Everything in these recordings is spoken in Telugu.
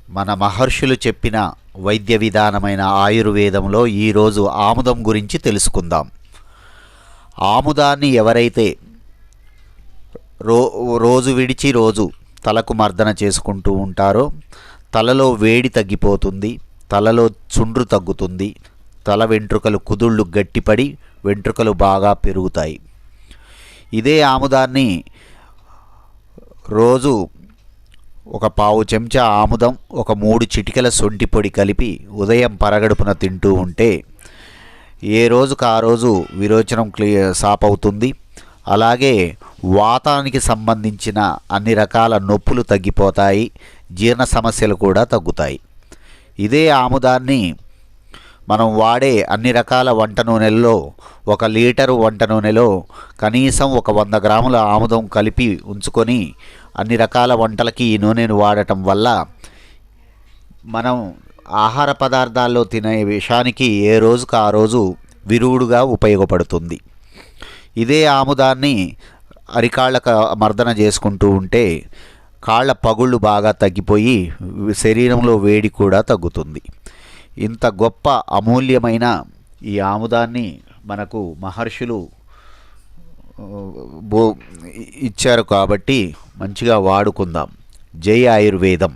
మన మహర్షులు చెప్పిన వైద్య విధానమైన ఆయుర్వేదంలో ఈరోజు ఆముదం గురించి తెలుసుకుందాం. ఆముదాన్ని ఎవరైతే రోజు విడిచి రోజు తలకు మర్దన చేసుకుంటూ ఉంటారో తలలో వేడి తగ్గిపోతుంది, తలలో చుండ్రు తగ్గుతుంది, తల వెంట్రుకలు కుదుళ్ళు గట్టిపడి వెంట్రుకలు బాగా పెరుగుతాయి. ఇదే ఆముదాన్ని రోజు ఒక పావు చెంచా ఆముదం, ఒక 3 చిటికెల సొంటి పొడి కలిపి ఉదయం పరగడుపున తింటూ ఉంటే ఏ రోజుకు ఆ రోజు విరోచనం సాప్ అవుతుంది. అలాగే వాతానికి సంబంధించిన అన్ని రకాల నొప్పులు తగ్గిపోతాయి, జీర్ణ సమస్యలు కూడా తగ్గుతాయి. ఇదే ఆముదాన్ని మనం వాడే అన్ని రకాల వంట నూనెల్లో 1 లీటరు వంట నూనెలో కనీసం 100 గ్రాముల ఆముదం కలిపి ఉంచుకొని అన్ని రకాల వంటలకి ఈ నూనెను వాడటం వల్ల మనం ఆహార పదార్థాల్లో తినే విషానికి ఏ రోజుకు ఆ రోజు విరుగుడుగా ఉపయోగపడుతుంది. ఇదే ఆముదాన్ని అరికాళ్ళకు మర్దన చేసుకుంటూ ఉంటే కాళ్ళ పగుళ్ళు బాగా తగ్గిపోయి శరీరంలో వేడి కూడా తగ్గుతుంది. ఇంత గొప్ప అమూల్యమైన ఈ ఆముదాన్ని మనకు మహర్షులు ఇచ్చారు కాబట్టి మంచిగా వాడుకుందాం. జై ఆయుర్వేదం.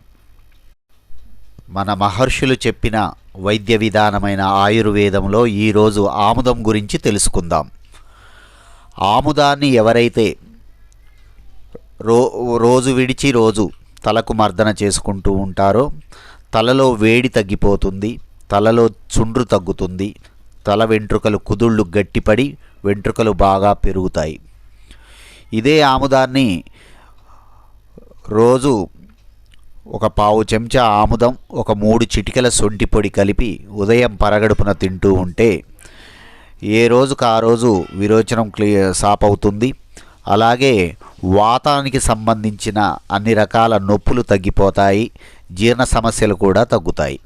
మన మహర్షులు చెప్పిన వైద్య విధానమైన ఆయుర్వేదంలో ఈరోజు ఆముదం గురించి తెలుసుకుందాం. ఆముదాన్ని ఎవరైతే రోజు విడిచి రోజు తలకు మర్దన చేసుకుంటూ ఉంటారో తలలో వేడి తగ్గిపోతుంది, తలలో చుండ్రు తగ్గుతుంది, తల వెంట్రుకలు కుదుళ్ళు గట్టిపడి వెంట్రుకలు బాగా పెరుగుతాయి. ఇదే ఆముదాన్ని రోజు ఒక పావు చెంచా ఆముదం, ఒక 3 చిటికెల సొంటి పొడి కలిపి ఉదయం పరగడుపున తింటూ ఉంటే ఏ రోజుకు ఆ రోజు విరోచనం సాప్ అవుతుంది. అలాగే వాతానికి సంబంధించిన అన్ని రకాల నొప్పులు తగ్గిపోతాయి, జీర్ణ సమస్యలు కూడా తగ్గుతాయి.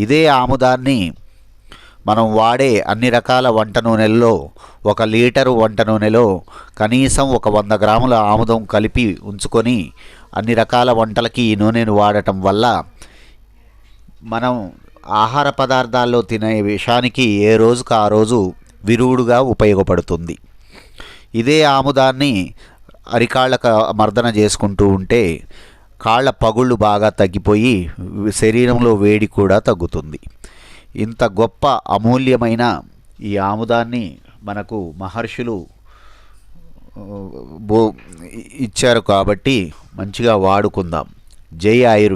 ఇదే ఆముదాన్ని మనం వాడే అన్ని రకాల వంట నూనెల్లో 1 లీటరు వంట నూనెలో కనీసం 100 గ్రాముల ఆముదం కలిపి ఉంచుకొని అన్ని రకాల వంటలకి ఈ నూనెను వాడటం వల్ల మనం ఆహార పదార్థాల్లో తినే విషానికి ఏ రోజుకు ఆ రోజు విరుగుడుగా ఉపయోగపడుతుంది. ఇదే ఆముదాన్ని అరికాళ్ళకు మర్దన చేసుకుంటూ ఉంటే కాళ్ళ పగుళ్ళు బాగా తగ్గిపోయి శరీరంలో వేడి కూడా తగ్గుతుంది. ఇంత గొప్ప అమూల్యమైన ఈ ఆముదాన్ని మనకు మహర్షులు ఇచ్చారు కాబట్టి మంచిగా వాడుకుందాం. జై ఆయుర్వేదం.